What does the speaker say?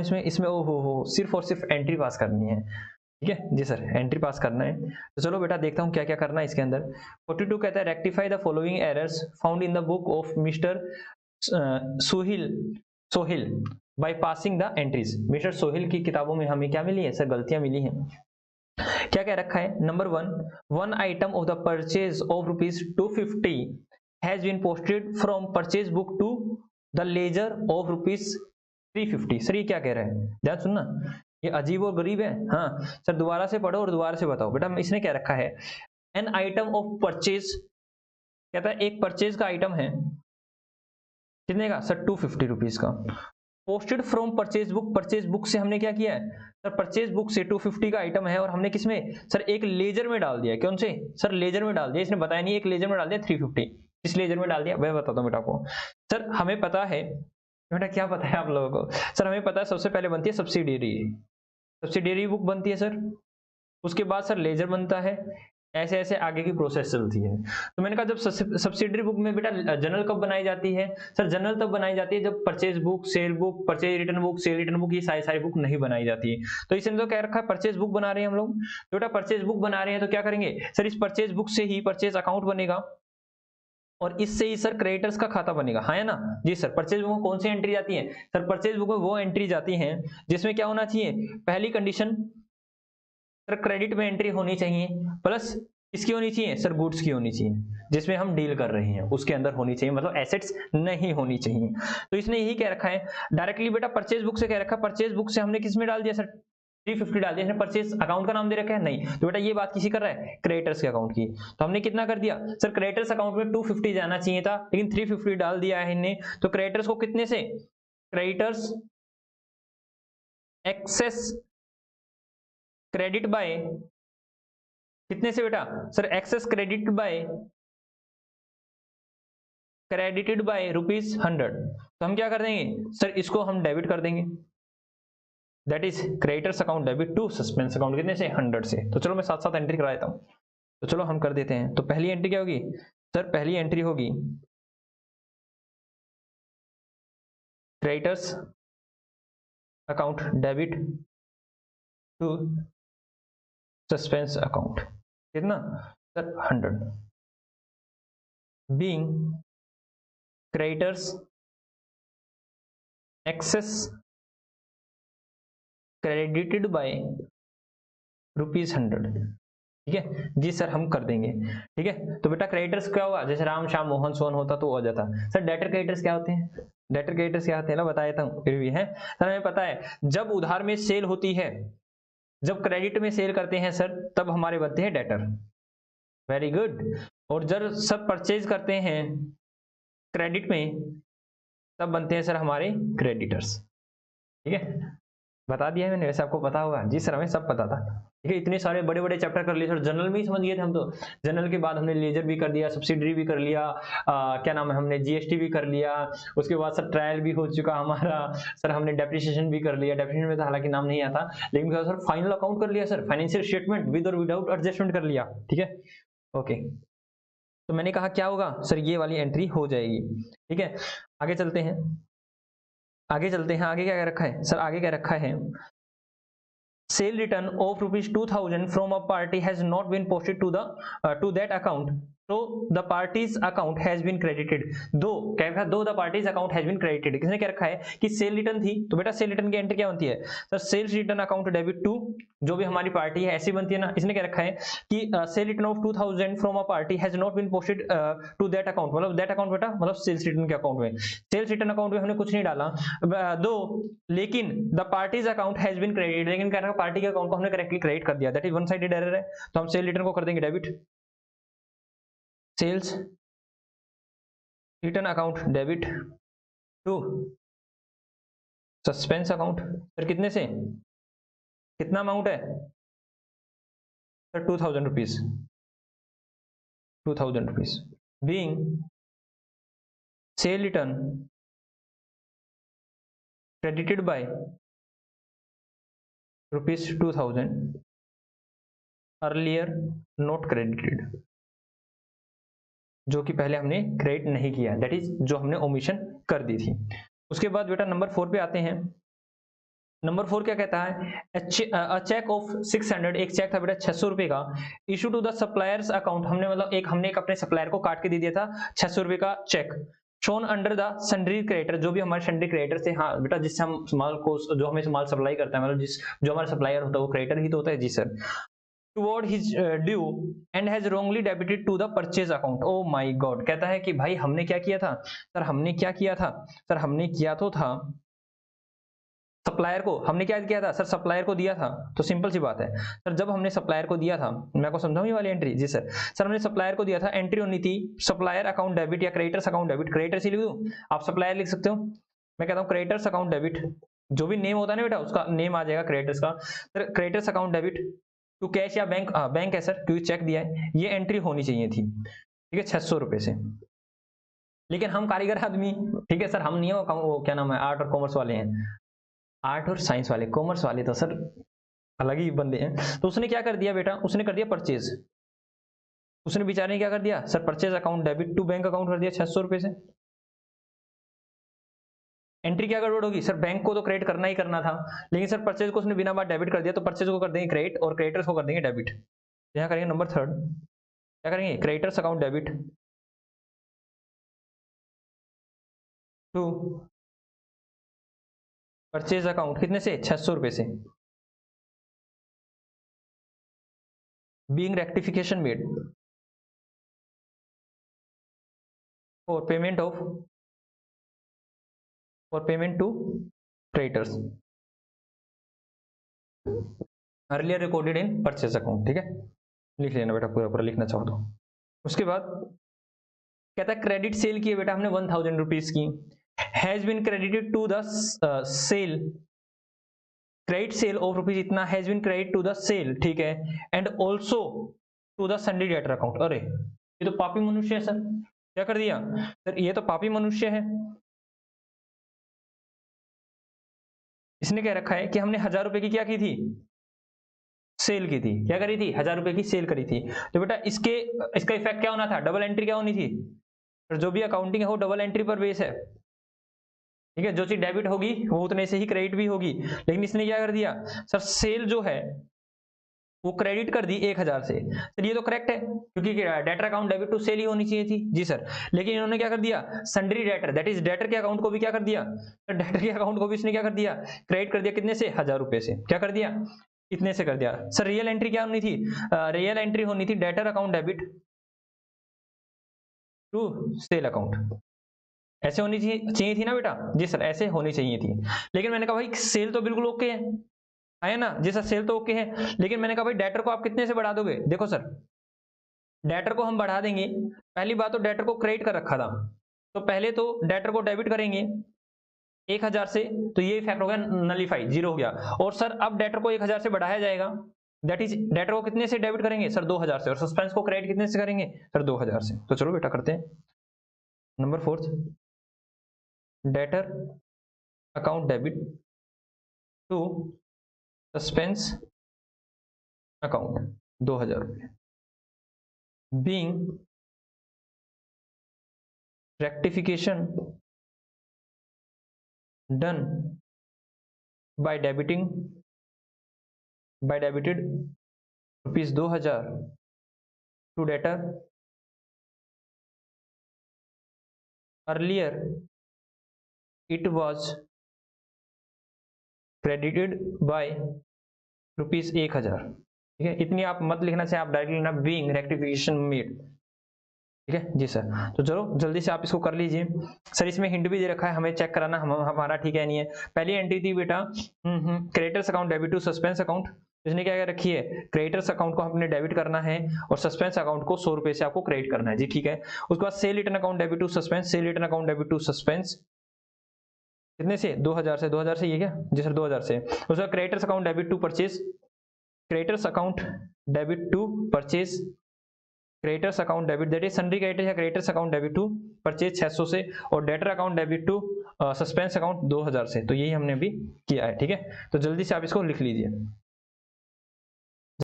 इसमें इसमें ओ हो सिर्फ और सिर्फ एंट्री पास करनी है। ठीक है जी सर, एंट्री पास करना है। तो चलो बेटा देखता हूँ क्या क्या करना है इसके अंदर। 42 कहता है rectify the following errors found in the book of mister Sohil Sohil by passing the entries. Mister Sohil की किताबों में हमें क्या मिली है सर, गलतियां मिली हैं। क्या क्या रखा है, number one item of the purchase of ₹250 has been posted from purchase book to the ledger of ₹350। Sir ये क्या कह रहा है, ध्यान सुनना, ये अजीब और गरीब है। हाँ सर दोबारा से पढ़ो और दोबारा से बताओ बेटा इसने क्या रखा है। एन आइटम ऑफ परचेज, कहता है एक परचेज का आइटम है, कितने का सर, ₹250 का। Posted from purchase book, purchase book से हमने क्या किया है सर, परचेज बुक से 250 का आइटम है और हमने किसमें सर, एक लेजर में डाल दिया। कौन से सर, लेजर में डाल दिया, इसने बताया नहीं, एक लेजर में डाल दिया 350, इस लेजर में डाल दिया। मैं बताता हूँ बेटा को। सर हमें पता है बेटा, क्या पता है आप लोगों को सर, हमें पता है सबसे पहले बनती है सब्सिडियरी, सब्सिडियरी बुक बनती है सर, उसके बाद सर लेजर बनता है, ऐसे ऐसे आगे की प्रोसेस चलती है। तो मैंने कहा जब सब्सिडरी बुक में बेटा जनरल कब बनाई जाती है सर, जनरल तब बनाई जाती है जब purchase book, cell book, purchase return book, cell return book, ये सारी सारी बुक नहीं बनाई जाती है। तो इसने तो क्या रखा है, परचेज बुक बना रहे हैं हम लोग। तो बेटा परचेज बुक बना रहे हैं तो क्या करेंगे सर, इस परचेज बुक से ही परचेज अकाउंट बनेगा और इससे ही सर क्रेडिटर्स का खाता बनेगा। हाँ है ना जी सर। परचेज बुक में कौन सी एंट्री जाती है सर, परचेज बुक में वो एंट्री जाती है जिसमें क्या होना चाहिए, पहली कंडीशन सर क्रेडिट में एंट्री होनी चाहिए, प्लस किसकी होनी चाहिए सर, गुड्स की होनी चाहिए, जिसमें हम डील कर रहे हैं उसके अंदर होनी चाहिए, मतलब एसेट्स नहीं होनी चाहिए। तो इसने यही कह रखा है डायरेक्टली बेटा, परचेज बुक से कह रखा है, परचेज बुक से हमने किस में डाल दिया सर, 350 डाल दिया। इसने परचेज अकाउंट का नाम दे रखा है नहीं, तो बेटा ये बात किसी कर रहा है, क्रेडिटर्स के अकाउंट की। तो हमने कितना कर दिया सर, क्रेडिटर्स अकाउंट में 250 जाना चाहिए था लेकिन 350 डाल दिया है इन्हें। तो क्रेडिटर्स को कितने से, क्रेडिटर्स एक्सेस क्रेडिट बाय कितने से बेटा sir, excess credit by credited by ₹100। तो हम क्या कर देंगे सर, इसको हम डेबिट कर देंगे, that is creditors account debit to suspense account, कितने से 100 से। तो चलो मैं साथ साथ एंट्री करा देता हूं, तो चलो हम कर देते हैं। तो पहली एंट्री क्या होगी सर, पहली एंट्री होगी creditors account debit to suspense account, कितना sir 100, being creditors excess credited by ₹100। ठीक है जी सर, हम कर देंगे। ठीक है तो बेटा क्रेडिटर्स क्या होगा, जैसे राम श्याम मोहन सोन होता तो हो जाता। सर डेटर क्रेडिटर्स क्या होते हैं, डेटर क्रेडिटर्स क्या होते हैं ना, बता देता हूँ फिर भी है सर, हमें पता है जब उधार में सेल होती है, जब क्रेडिट में सेल करते हैं सर, तब हमारे बनते हैं डेटर। Very good. और जब सब परचेज करते हैं क्रेडिट में, तब बनते हैं सर हमारे क्रेडिटर्स। ठीक है, बता दिया है मैंने, वैसे आपको पता होगा जी सर, हमें सब पता था। ठीक है, इतने सारे बड़े बड़े चैप्टर कर लिए सर, जनरल में ही समझ गए थे हम तो। जनरल के बाद हमने लेजर भी कर दिया, सब्सिडरी भी कर लिया, क्या नाम है, हमने जीएसटी भी कर लिया, उसके बाद सर ट्रायल भी हो चुका हमारा सर, हमने डेप्रिसिएशन भी कर लिया, डेप्रिसिएशन में तो हालांकि नाम नहीं आता, लेकिन सर फाइनल अकाउंट कर लिया सर, फाइनेंशियल स्टेटमेंट विद और विदाउट एडजस्टमेंट कर लिया। ठीक है ओके, तो मैंने कहा क्या होगा सर, ये वाली एंट्री हो जाएगी। ठीक है आगे चलते हैं, आगे चलते हैं, आगे क्या क्या रखा है सर, आगे क्या रखा है, sale return of ₹2000 from a party has not been posted to the to that account, so the party's account has been credited। दो क्या रखा, दो the party's account has been credited। किसने क्या रखा है कि सेल रिटर्न थी, तो बेटा सेल रिटर्न की एंट्री क्या बनती है sir, sales return account debit to, जो भी हमारी पार्टी है ऐसी बनती है ना। इसने क्या रखा है कि sale return of 2000 from a party has not been posted to that account, मतलब दैट अकाउंट बेटा मतलब सेल्स रिटर्न के अकाउंट में, सेल्स रिटर्न अकाउंट में हमने कुछ नहीं डाला दो, लेकिन the parties account has been credited, लेकिन क्या रखा, पार्टी के अकाउंट को हमने करेक्टली क्रेडिट कर दिया, that is one sided error है। तो हम सेल रिटर्न को कर देंगे debit, sales return account debit to suspense account, sir कितने से, कितना अमाउंट है sir, ₹2000, ₹2000 being sale return credited by ₹2000 earlier not credited, जो कि पहले हमने क्रेडिट नहीं किया, दैट इज जो हमने ओमिशन कर दी थी। उसके बाद बेटा नंबर 4 पे आते हैं, नंबर 4 क्या कहता है, अ चेक ऑफ 600, एक चेक था बेटा 600 रुपए का, issue to the suppliers account, हमने मतलब हमने एक अपने सप्लायर को काट के दे दिया था 600 रुपए का cheque, shown under the sundry creditor, जो भी हमारे सन्ड्री क्रेडिटर थे, हाँ बेटा जिससे हम माल को, जो हमें माल सप्लाई करता है, मतलब जो हमारा सप्लायर होता है वो क्रेडिटर ही तो होता है, जी sir, toward his due and has wrongly debited to the purchase account. Oh my God, कहता है कि भाई हमने क्या किया था सर, हमने क्या किया था सर, हमने किया तो था सप्लायर को, हमने क्या किया था सर, सप्लायर को दिया था, तो सिंपल सी बात है सर, जब हमने सप्लायर को दिया था, मैं आपको समझाऊं ये वाली एंट्री, जी सर, सर हमने सप्लायर को दिया था, एंट्री होनी थी सप्लायर अकाउंट डेबिट या क्रेडिटर्स अकाउंट डेबिट, क्रेडिटर्स ही लिख दूं, आप सप्लायर लिख सकते हो, मैं कहता हूं क्रेडिटर्स अकाउंट डेबिट, जो भी नेम होता है ना बेटा उसका नेम आ जाएगा क्रेडिटर्स का, sir creditors account debit to cash या बैंक, बैंक है सर क्योंकि चेक दिया है, ये एंट्री होनी चाहिए थी, ठीक है 600 रुपए से, लेकिन हम कारीगर आदमी, ठीक है सर, हम नहीं हो वो क्या नाम है आर्ट और कॉमर्स वाले हैं, आर्ट और साइंस वाले, कॉमर्स वाले तो सर अलग ही बंदे हैं, तो उसने क्या कर दिया बेटा, उसने कर दिया परचेज, उसने बेचारे ने क्या कर दिया sir, purchase account debit to bank account कर दिया 600 रुपए से, एंट्री क्या गड़बड़ होगी सर, बैंक को तो क्रेडिट करना ही करना था, लेकिन सर परचेज को उसने बिना बात डेबिट कर दिया, तो परचेज को कर देंगे क्रेडिट और क्रेडिटर्स को कर देंगे डेबिट, यहाँ करेंगे नंबर 3, क्या करेंगे creditors account debit to purchase account, कितने से 600 रुपए से, being rectification made for payment of, for payment to creditors earlier recorded in purchase account, ठीक है लिख लेना बेटा, पूरा पूरा लिखना चाहो तो। उसके बाद कहता है क्रेडिट सेल की है बेटा हमने 1000 रुपीज की, has been credited to the sale, credit sale of rupees इतना has been credit to the sale, ठीक है, and also to the sundry debtor account, अरे ये तो पापी मनुष्य है सर, क्या कर दिया सर, ये तो पापी मनुष्य है, इसने क्या रखा है कि हमने 1000 रुपए की क्या की थी, सेल की थी, क्या करी थी 1000 रुपए की सेल करी थी, तो बेटा इसका इफेक्ट क्या होना था, डबल एंट्री क्या होनी थी, तो जो भी अकाउंटिंग है वो डबल एंट्री पर बेस है, ठीक है, जो चीज डेबिट होगी वो उतने से ही क्रेडिट भी होगी, लेकिन इसने क्या कर दिया सर, सेल जो है वो क्रेडिट कर दी 1000 से, सर ये तो करेक्ट है क्योंकि debtor account debit to sale ही होनी चाहिए थी, जी सर, लेकिन इन्होंने क्या कर दिया, sundry debtor that is debtor के अकाउंट को भी क्या कर दिया, डेटर के अकाउंट को भी इसने क्या कर दिया, क्रेडिट कर दिया, कितने से 1000 रुपए से, क्या कर दिया इतने से कर दिया, सर रियल एंट्री क्या होनी थी, रियल एंट्री होनी थी debtor account debit to sale account, ऐसे होनी चाहिए थी ना बेटा, जी सर ऐसे होनी चाहिए थी, लेकिन मैंने कहा भाई सेल तो बिल्कुल ओके है ना, जी सर सेल तो ओके है, लेकिन मैंने कहा भाई डेटर को आप कितने से बढ़ा दोगे, देखो सर डेटर को हम बढ़ा देंगे, पहली बात तो डेटर को क्रेडिट कर रखा था, तो पहले तो डेटर को डेबिट करेंगे 1000 से, तो ये इफेक्ट हो गया नलीफाई, जीरो हो गया, और सर अब डेटर को 1000 से बढ़ाया जाएगा, दैट इज डेटर को कितने से डेबिट करेंगे सर 2000 से, और सस्पेंस को क्रेडिट कितने से करेंगे सर 2000 से, तो चलो बेटा करते हैं number 4, debtor account debit to suspense account 2000 रुपये, being rectification done by debited rupees 2000 to debtor earlier it was credited by rupees 1000, ठीक है, इतनी आप मत लिखना चाहिए, आप डायरेक्ट लिखना बीइंग रेक्टिफिकेशन मेड, ठीक है जी सर, तो चलो जल्दी से आप इसको कर लीजिए, सर इसमें हिंट भी दे रखा है, हमें चेक कराना हमारा ठीक है नहीं है, पहली एंट्री थी बेटा creditors account debit to suspense account, इसने क्या रखी है, क्रेडिटर्स अकाउंट को हमने डेबिट करना है और सस्पेंस अकाउंट को 100 रुपए से आपको क्रेडिट करना है, जी ठीक है, उसके बाद sale return account debit to suspense, sale return account debit to suspense, कितने से 2000 से ये क्या, जी सर 2000 से, उसके बाद creditors account debit to purchase, creditors account debit to purchase, creditors account debit that is sundry creditor या creditors account debit to purchase 600 से, और debtor account debit to suspense account 2000 से, तो यही हमने अभी किया है, ठीक है, तो जल्दी से आप इसको लिख लीजिए।